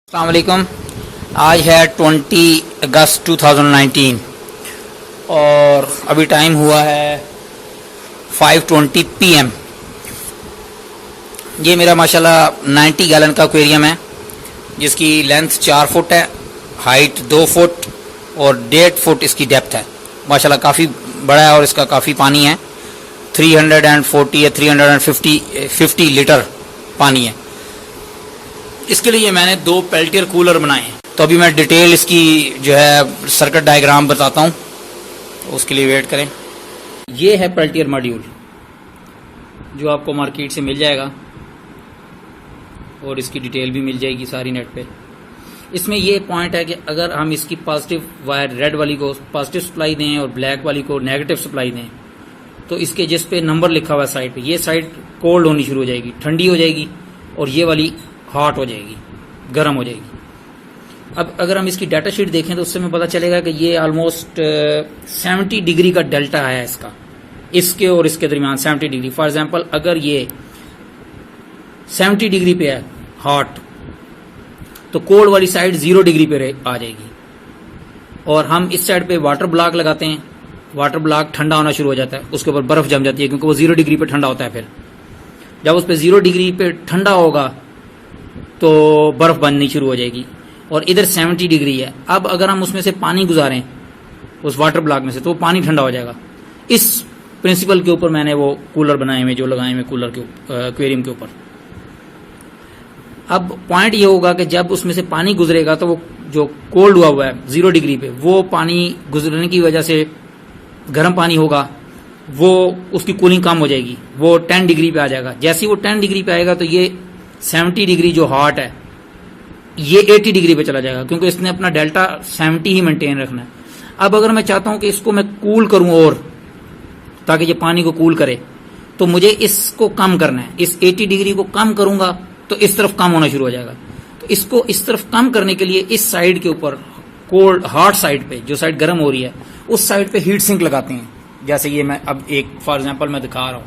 अस्सलाम वालेकुम। आज है 20 अगस्त 2019 और अभी टाइम हुआ है 5:20 PM। ये मेरा माशाल्लाह 90 गैलन का एक्वेरियम है जिसकी लेंथ 4 फुट है, हाइट 2 फुट और 1.5 फुट इसकी डेप्थ है। माशाल्लाह काफ़ी बड़ा है और इसका काफ़ी पानी है। 340 या 350 लीटर पानी है। इसके लिए मैंने 2 पेल्टियर कूलर बनाए हैं। तो अभी मैं डिटेल इसकी जो है सर्किट डायग्राम बताता हूँ, उसके लिए वेट करें। ये है पेल्टियर मॉड्यूल जो आपको मार्केट से मिल जाएगा और इसकी डिटेल भी मिल जाएगी सारी नेट पे। इसमें ये पॉइंट है कि अगर हम इसकी पॉजिटिव वायर रेड वाली को पॉजिटिव सप्लाई दें और ब्लैक वाली को नेगेटिव सप्लाई दें तो इसके जिस पे नंबर लिखा हुआ है साइड पे, ये साइड कोल्ड होनी शुरू हो जाएगी, ठंडी हो जाएगी और ये वाली हॉट हो जाएगी, गर्म हो जाएगी। अब अगर हम इसकी डाटा शीट देखें तो उससे हमें पता चलेगा कि ये ऑलमोस्ट 70 डिग्री का डेल्टा है इसका, इसके और इसके दरमियान 70 डिग्री। फॉर एग्जांपल अगर ये 70 डिग्री पे है हॉट तो कोल्ड वाली साइड 0 डिग्री पे आ जाएगी। और हम इस साइड पे वाटर ब्लॉक लगाते हैं, वाटर ब्लॉक ठंडा होना शुरू हो जाता है, उसके ऊपर बर्फ जम जाती है क्योंकि वो 0 डिग्री पे ठंडा होता है। फिर जब उस पर 0 डिग्री पे ठंडा होगा तो बर्फ बननी शुरू हो जाएगी और इधर 70 डिग्री है। अब अगर हम उसमें से पानी गुजारें उस वाटर ब्लॉक में से तो वो पानी ठंडा हो जाएगा। इस प्रिंसिपल के ऊपर मैंने वो कूलर बनाए हुए जो लगाए हुए कूलर के एक्वेरियम के ऊपर। अब पॉइंट ये होगा कि जब उसमें से पानी गुजरेगा तो वो जो कोल्ड हुआ है 0 डिग्री पे, वो पानी गुजरने की वजह से गर्म पानी होगा, वो उसकी कूलिंग कम हो जाएगी, वो 10 डिग्री पे आ जाएगा। जैसे ही वो 10 डिग्री पे आएगा तो ये 70 डिग्री जो हॉट है ये 80 डिग्री पे चला जाएगा क्योंकि इसने अपना डेल्टा 70 ही मेंटेन रखना है। अब अगर मैं चाहता हूं कि इसको मैं कूल करूं और ताकि ये पानी को कूल करे तो मुझे इसको कम करना है। इस 80 डिग्री को कम करूंगा तो इस तरफ कम होना शुरू हो जाएगा। तो इसको इस तरफ कम करने के लिए इस साइड के ऊपर कोल्ड हॉट साइड पे जो साइड गर्म हो रही है उस साइड पे हीट सिंक लगाते हैं। जैसे ये मैं अब एक फॉर एग्जांपल मैं दिखा रहा हूं,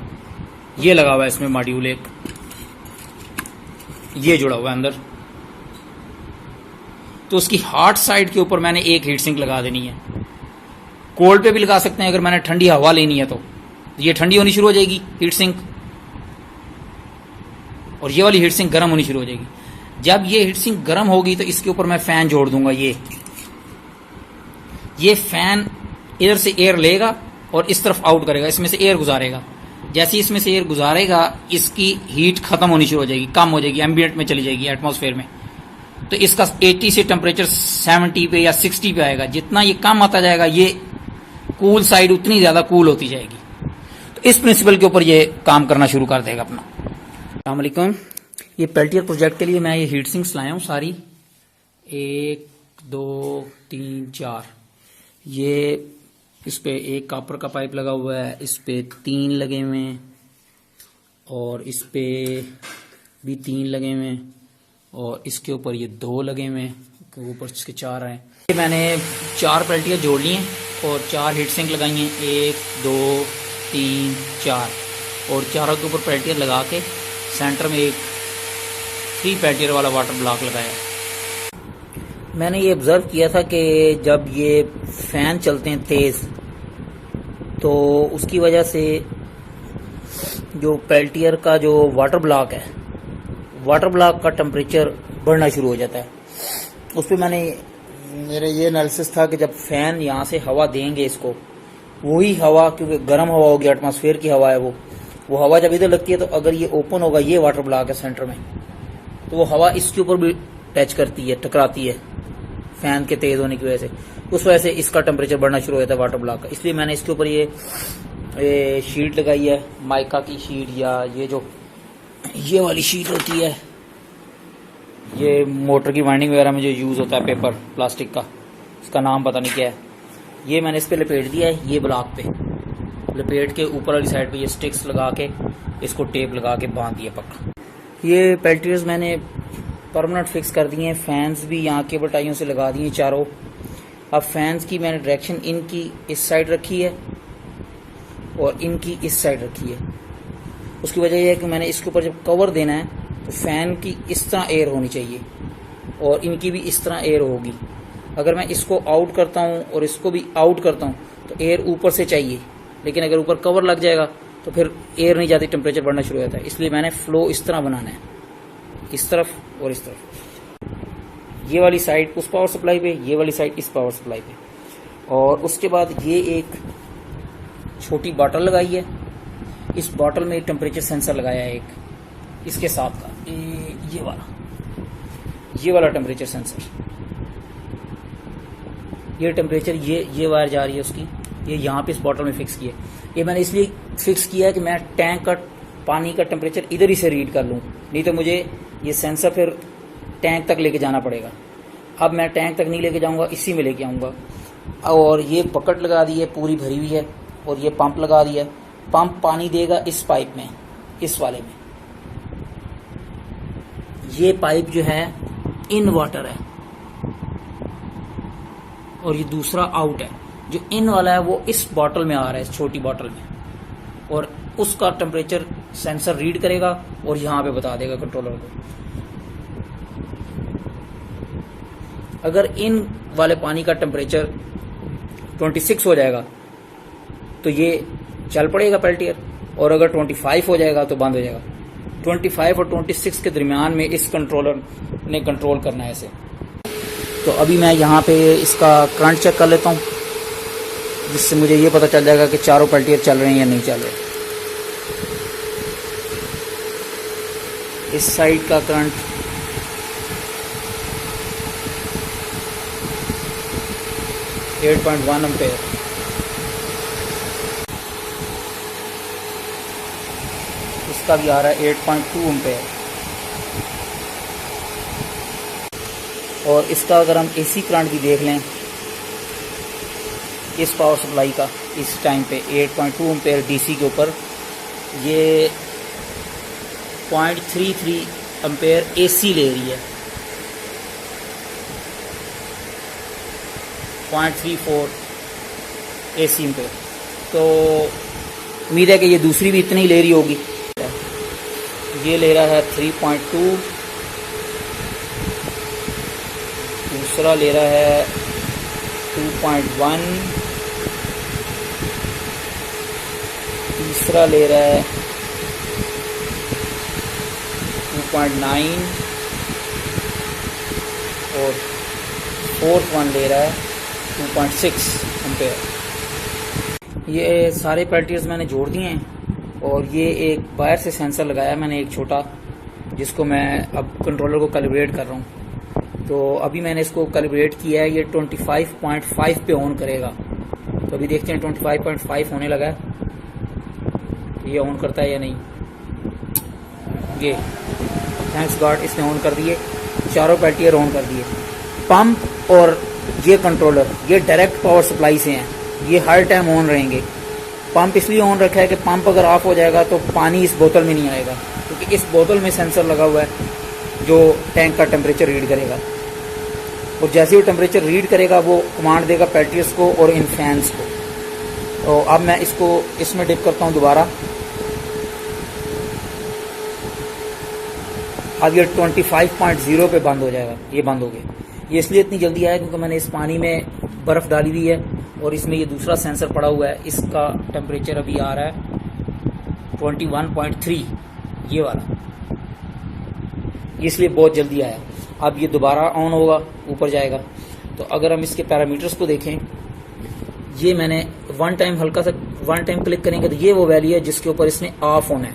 ये लगा हुआ है इसमें मॉड्यूल, एक ये जुड़ा हुआ है अंदर। तो उसकी हॉट साइड के ऊपर मैंने एक हीट सिंक लगा देनी है। कोल्ड पे भी लगा सकते हैं अगर मैंने ठंडी हवा लेनी है तो ये ठंडी होनी शुरू हो जाएगी हीट सिंक और ये वाली हीट सिंक गर्म होनी शुरू हो जाएगी। जब ये हीट सिंक गर्म होगी तो इसके ऊपर मैं फैन जोड़ दूंगा। ये फैन इधर से एयर लेगा और इस तरफ आउट करेगा, इसमें से एयर गुजारेगा। जैसे इसमें से एयर गुजारेगा इसकी हीट खत्म होनी शुरू हो जाएगी, कम हो जाएगी, एम्बिएंट में चली जाएगी, एटमॉस्फेयर में। तो इसका 80 से टेम्परेचर 70 पे या 60 पे आएगा। जितना ये कम आता जाएगा ये कूल साइड उतनी ज्यादा कूल होती जाएगी। तो इस प्रिंसिपल के ऊपर ये काम करना शुरू कर देगा अपना। अस्सलाम वालेकुम। ये पेल्टियर प्रोजेक्ट के लिए मैं ये हीट सिंक्स लाया हूँ सारी, 1 2 3 4। ये इस पे एक कॉपर का पाइप लगा हुआ है, इस पे 3 लगे हुए हैं और इस पे भी 3 लगे हुए हैं और इसके ऊपर ये 2 लगे हुए हैं, ऊपर इसके 4 हैं। ये मैंने 4 पेल्टियाँ जोड़ ली हैं और 4 हीट सिंक लगाई हैं, 1 2 3 4 और चारों के ऊपर पेल्टियर लगा के सेंटर में एक 3 पेल्टियर वाला वाटर ब्लॉक लगाया। मैंने ये ऑब्जर्व किया था कि जब ये फैन चलते हैं तेज तो उसकी वजह से जो पेल्टियर का जो वाटर ब्लॉक है, वाटर ब्लॉक का टेम्परेचर बढ़ना शुरू हो जाता है। उस पर मेरे ये एनालिसिस था कि जब फैन यहाँ से हवा देंगे इसको, वही हवा क्योंकि गर्म हवा होगी, एटमॉस्फेयर की हवा है वो हवा जब इधर लगती है तो अगर ये ओपन होगा, ये वाटर ब्लॉक है सेंटर में, तो वो हवा इसके ऊपर भी टच करती है, टकराती है फैन के तेज होने की वजह से। उस वजह से इसका टेम्परेचर बढ़ना शुरू हो जाता है वाटर ब्लॉक का। इसलिए मैंने इसके ऊपर ये शीट लगाई है, माइका की शीट या ये वाली शीट होती है, ये मोटर की वाइंडिंग वगैरह में जो यूज होता है, पेपर प्लास्टिक का, इसका नाम पता नहीं क्या है। ये मैंने इस पे लपेट दिया है, ये ब्लॉक पे लपेट के ऊपर वाली साइड पे ये स्टिक्स लगा के इसको टेप लगा के बांध दिया पक्का। ये पेल्टियर्स मैंने परमानेंट फिक्स कर दिए हैं। फैंस भी यहाँ के बटाइयों से लगा दिए चारों। अब फैंस की मैंने डायरेक्शन इनकी इस साइड रखी है और इनकी इस साइड रखी है। उसकी वजह यह है कि मैंने इसके ऊपर जब कवर देना है तो फैन की इस तरह एयर होनी चाहिए, और इनकी भी इस तरह एयर होगी। अगर मैं इसको आउट करता हूँ और इसको भी आउट करता हूँ तो एयर ऊपर से चाहिए, लेकिन अगर ऊपर कवर लग जाएगा तो फिर एयर नहीं जाती, टेम्परेचर बढ़ना शुरू हो जाता है। इसलिए मैंने फ्लो इस तरह बनाना है, इस तरफ और इस तरफ। ये वाली साइड उस पावर सप्लाई पे, ये वाली साइड इस पावर सप्लाई पे। और उसके बाद ये एक छोटी बॉटल लगाई है, इस बॉटल में टेम्परेचर सेंसर लगाया है एक इसके साथ का, ये वाला टेम्परेचर सेंसर। ये टेम्परेचर ये वायर जा रही है उसकी, ये यहाँ पे इस बॉटल में फिक्स किया है। ये मैंने इसलिए फिक्स किया है कि मैं टैंक का पानी का टेम्परेचर इधर ही से रीड कर लूँ, नहीं तो मुझे ये सेंसर फिर टैंक तक लेके जाना पड़ेगा। अब मैं टैंक तक नहीं लेके जाऊँगा, इसी में लेके आऊँगा। और ये बकेट लगा दी है, पूरी भरी हुई है, और ये पंप लगा दिया है। पंप पानी देगा इस पाइप में, इस वाले में। ये पाइप जो है इन वाटर है और ये दूसरा आउट है। जो इन वाला है वो इस बॉटल में आ रहा है, इस छोटी बॉटल में, और उसका टेम्परेचर सेंसर रीड करेगा और यहाँ पे बता देगा कंट्रोलर को। अगर इन वाले पानी का टेम्परेचर 26 हो जाएगा तो ये चल पड़ेगा पेल्टियर, और अगर 25 हो जाएगा तो बंद हो जाएगा। 25 और 26 के दरमियान में इस कंट्रोलर ने कंट्रोल करना है इसे। तो अभी मैं यहाँ पे इसका करंट चेक कर लेता हूँ, जिससे मुझे ये पता चल जाएगा कि चारों पेल्टियर चल रहे हैं या नहीं चल रहे। इस साइड का करंट 8.1 एम्पेयर, इसका भी आ रहा है 8.2 एम्पेयर। और इसका अगर हम एसी करंट भी देख लें इस पावर सप्लाई का, इस टाइम पे 8.2 एम्पेयर डीसी के ऊपर, ये 0.33 एम्पेयर एसी ले रही है, 0.34 एसी एम्पेयर। तो उम्मीद है कि ये दूसरी भी इतनी ही ले रही होगी। ये ले रहा है 3.2, दूसरा ले रहा है 2.1, तीसरा ले रहा है 2.9 और फोर्थ वन ले रहा है 2.6 एम्पेयर। ये सारे पेल्टियर्स मैंने जोड़ दिए हैं, और ये एक वायर से सेंसर लगाया मैंने एक छोटा, जिसको मैं अब कंट्रोलर को कैलिब्रेट कर रहा हूँ। तो अभी मैंने इसको कैलिब्रेट किया है, ये 25.5 पे ऑन करेगा। तो अभी देखते हैं 25.5 होने लगा है, ये ऑन करता है या नहीं। ये थैंक्स गॉड इसने ऑन कर दिए, चारों पेल्टियर ऑन कर दिए। पंप और ये कंट्रोलर ये डायरेक्ट पावर सप्लाई से हैं, ये हर टाइम ऑन रहेंगे। पंप इसलिए ऑन रखा है कि पंप अगर ऑफ हो जाएगा तो पानी इस बोतल में नहीं आएगा, क्योंकि इस बोतल में सेंसर लगा हुआ है जो टैंक का टेम्परेचर रीड करेगा। और जैसे वो टेम्परेचर रीड करेगा वो कमांड देगा पेल्टियर्स को और इन फैंस को। तो अब मैं इसको इसमें डिप करता हूँ दोबारा। अब ये 25.0 पे बंद हो जाएगा, ये बंद हो गया। ये इसलिए इतनी जल्दी आया क्योंकि मैंने इस पानी में बर्फ़ डाली हुई है और इसमें ये दूसरा सेंसर पड़ा हुआ है। इसका टेम्परेचर अभी आ रहा है 21.3, ये वाला, इसलिए बहुत जल्दी आया। अब ये दोबारा ऑन होगा, ऊपर जाएगा। तो अगर हम इसके पैरामीटर्स को देखें, ये मैंने वन टाइम क्लिक करेंगे तो ये वो वैल्यू है जिसके ऊपर इसने ऑफ होना है।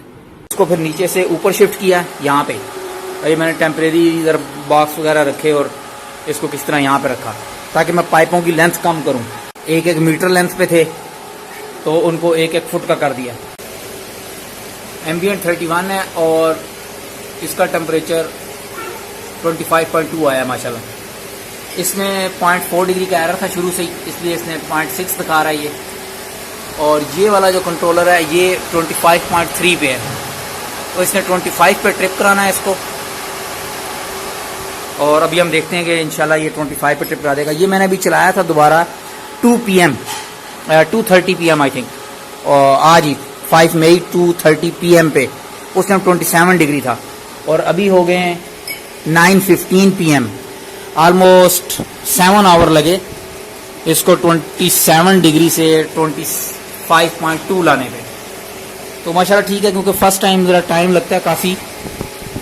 इसको फिर नीचे से ऊपर शिफ्ट किया यहाँ पे, और ये मैंने टेम्परेरी इधर बॉक्स वगैरह रखे और इसको किस तरह यहाँ पे रखा ताकि मैं पाइपों की लेंथ कम करूँ। 1-1 मीटर लेंथ पे थे तो उनको 1-1 फुट का कर दिया। एम्बिएंट 31 है और इसका टेम्परेचर 25.2 आया माशाल्लाह। इसमें 0.4 डिग्री का एरर था शुरू से ही, इसलिए इसने 0.6 दिखा रहा है ये। और ये वाला जो कंट्रोलर है ये 25.3 पे है, तो इसने 25 पे ट्रिप कराना है इसको। और अभी हम देखते हैं कि इंशाल्लाह ये 25 पे ट्रिप करा देगा। ये मैंने अभी चलाया था दोबारा 2:30 PM आई थिंक, और आज ही 5 मई 2:30 PM पे, उस टाइम 27 डिग्री था। और अभी हो गए 9:15 PM ऑलमोस्ट 7 आवर लगे इसको 27 डिग्री से 25.2 लाने पे। तो माशाल्लाह ठीक है, क्योंकि फर्स्ट टाइम ज़रा टाइम लगता है काफ़ी।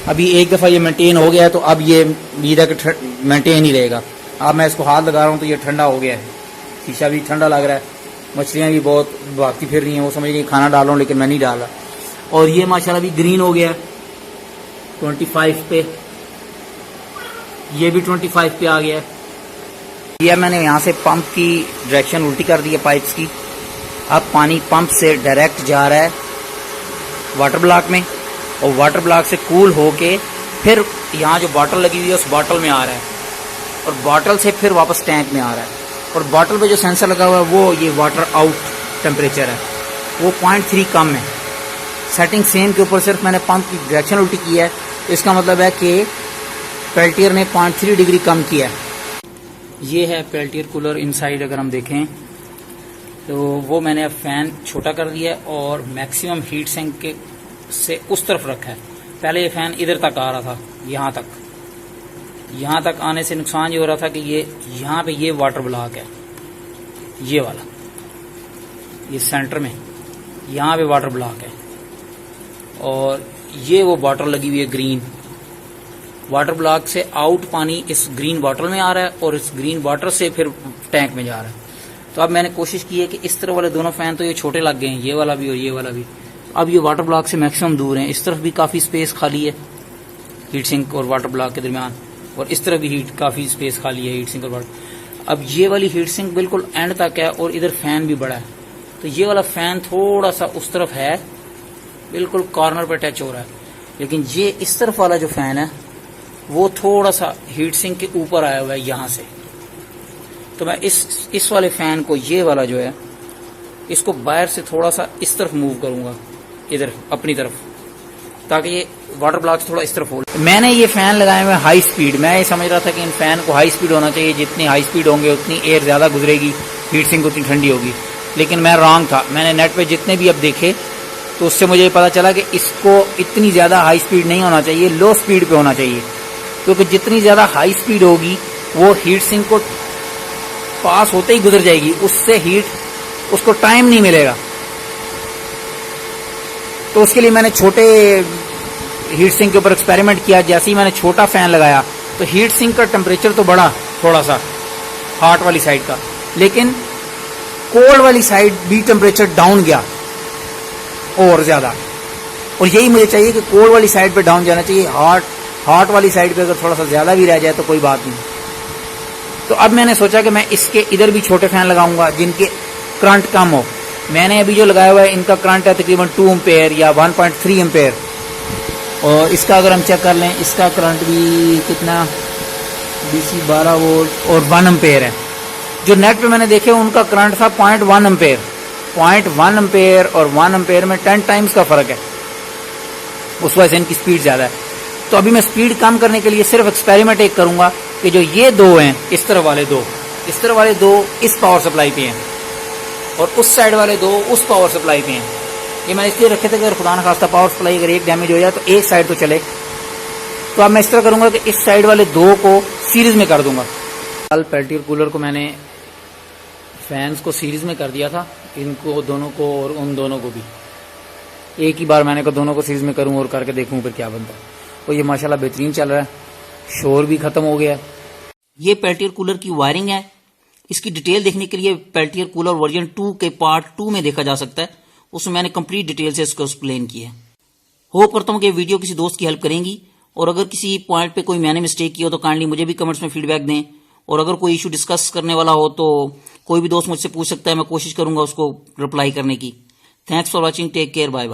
अभी एक दफ़ा ये मेंटेन हो गया है तो अब ये उम्मीद है कि मेंटेन ही रहेगा। अब मैं इसको हाथ लगा रहा हूँ तो ये ठंडा हो गया है, शीशा भी ठंडा लग रहा है, मछलियाँ भी बहुत भागती फिर रही हैं। वो समझ रही खाना डाल रहा हूँ लेकिन मैं नहीं डाला। और ये माशाल्लाह भी ग्रीन हो गया है 25 पे, ये भी 25 पे आ गया है। ये मैंने यहाँ से पंप की डायरेक्शन उल्टी कर दी है पाइप्स की। अब पानी पंप से डायरेक्ट जा रहा है वाटर ब्लॉक में और वाटर ब्लॉक से कूल होके फिर यहाँ जो बॉटल लगी हुई है उस बॉटल में आ रहा है और बॉटल से फिर वापस टैंक में आ रहा है। और बॉटल पे जो सेंसर लगा हुआ है वो ये वाटर आउट टेम्परेचर है, वो 0.3 कम है। सेटिंग सेम के ऊपर सिर्फ मैंने पंप की डायरेक्शन उल्टी की है, इसका मतलब है कि पेल्टियर ने 0.3 डिग्री कम किया है। ये है पेल्टियर कूलर इनसाइड। अगर हम देखें तो वो मैंने अब फैन छोटा कर दिया है और मैक्सिमम हीट सिंक के से उस तरफ रखा है। पहले ये फैन इधर तक आ रहा था, यहाँ तक आने से नुकसान ये हो रहा था कि ये यहाँ पे ये वाटर ब्लॉक है, ये वाला, ये सेंटर में यहाँ पे वाटर ब्लॉक है और ये वो बॉटल लगी हुई है ग्रीन। वाटर ब्लॉक से आउट पानी इस ग्रीन बॉटल में आ रहा है और इस ग्रीन बॉटल से फिर टैंक में जा रहा है। तो अब मैंने कोशिश की है कि इस तरह वाले दोनों फैन तो ये छोटे लग गए हैं, ये वाला भी और ये वाला भी। अब ये वाटर ब्लॉक से मैक्सिमम दूर हैं। इस तरफ भी काफ़ी स्पेस खाली है हीट सिंक और वाटर ब्लॉक के दरमियान, और इस तरफ भी काफ़ी स्पेस खाली है हीट सिंक और वाटर। अब ये वाली हीट सिंक बिल्कुल एंड तक है और इधर फैन भी बड़ा है, तो ये वाला फैन थोड़ा सा उस तरफ है, बिल्कुल कॉर्नर पे टच हो रहा है। लेकिन ये इस तरफ वाला जो फैन है वो थोड़ा सा हीट सिंक के ऊपर आया हुआ है यहाँ से। तो मैं इस वाले फैन को, ये वाला जो है, इसको बाहर से थोड़ा सा इस तरफ मूव करूंगा, इधर अपनी तरफ, ताकि ये वाटर ब्लॉक से थोड़ा इस तरफ हो। मैंने ये फैन लगाए हुए हाई स्पीड। मैं ये समझ रहा था कि इन फैन को हाई स्पीड होना चाहिए, जितनी हाई स्पीड होंगे उतनी एयर ज्यादा गुजरेगी, हीट सिंक उतनी ठंडी होगी। लेकिन मैं रॉन्ग था। मैंने नेट पे जितने भी अब देखे तो उससे मुझे पता चला कि इसको इतनी ज्यादा हाई स्पीड नहीं होना चाहिए, लो स्पीड पे होना चाहिए, क्योंकि जितनी ज्यादा हाई स्पीड होगी वो हीट सिंक को पास होते ही गुजर जाएगी, उससे हीट, उसको टाइम नहीं मिलेगा। तो उसके लिए मैंने छोटे हीट सिंक के ऊपर एक्सपेरिमेंट किया। जैसे ही मैंने छोटा फैन लगाया तो हीट सिंक का टेम्परेचर तो बढ़ा थोड़ा सा हॉट वाली साइड का, लेकिन कोल्ड वाली साइड भी टेम्परेचर डाउन गया और ज्यादा। और यही मुझे चाहिए कि कोल्ड वाली साइड पे डाउन जाना चाहिए, हॉट वाली साइड पे अगर थोड़ा सा ज्यादा भी रह जाए तो कोई बात नहीं। तो अब मैंने सोचा कि मैं इसके इधर भी छोटे फैन लगाऊंगा जिनके करंट कम हो। मैंने अभी जो लगाया हुआ है इनका करंट है तकरीबन 2 एम्पेयर या 1.3 एम्पेयर, और इसका अगर हम चेक कर लें, इसका करंट भी कितना, DC 12 वोल्ट और 1 एम्पेयर है। जो नेट पे मैंने देखे उनका करंट था 0.1 एम्पेयर। 0.1 एम्पेयर और 1 एम्पेयर में 10 टाइम्स का फर्क है, उस वजह से इनकी स्पीड ज्यादा है। तो अभी मैं स्पीड कम करने के लिए सिर्फ एक्सपेरिमेंट एक करूंगा कि जो ये दो हैं, इस तरफ वाले दो इस पावर सप्लाई पे हैं और उस साइड वाले दो उस पावर सप्लाई पे हैं। ये मैंने इसलिए रखे थे कि अगर खुदा न खास्ता पावर सप्लाई अगर एक डैमेज हो जाए तो एक साइड तो चले। तो अब मैं इस तरह करूंगा कि इस साइड वाले दो को सीरीज में कर दूंगा। कल पेल्टियर कूलर को मैंने फैंस को सीरीज में कर दिया था, इनको दोनों को और उन दोनों को भी एक ही बार मैंने कहा दोनों को सीरीज में करूं और करके देखूं फिर क्या बनता है। और ये माशाल्लाह बेहतरीन चल रहा है, शोर भी खत्म हो गया। ये पेल्टियर कूलर की वायरिंग है। इसकी डिटेल देखने के लिए पेल्टियर कूलर वर्जन 2 के पार्ट 2 में देखा जा सकता है, उसमें मैंने कंप्लीट डिटेल से इसको एक्सप्लेन किया है। होप करता हूं कि वीडियो किसी दोस्त की हेल्प करेंगी, और अगर किसी पॉइंट पे कोई मैंने मिस्टेक की हो तो काइंडली मुझे भी कमेंट्स में फीडबैक दें। और अगर कोई इशू डिस्कस करने वाला हो तो कोई भी दोस्त मुझसे पूछ सकता है, मैं कोशिश करूंगा उसको रिप्लाई करने की। Thanks for watching, take care, bye bye.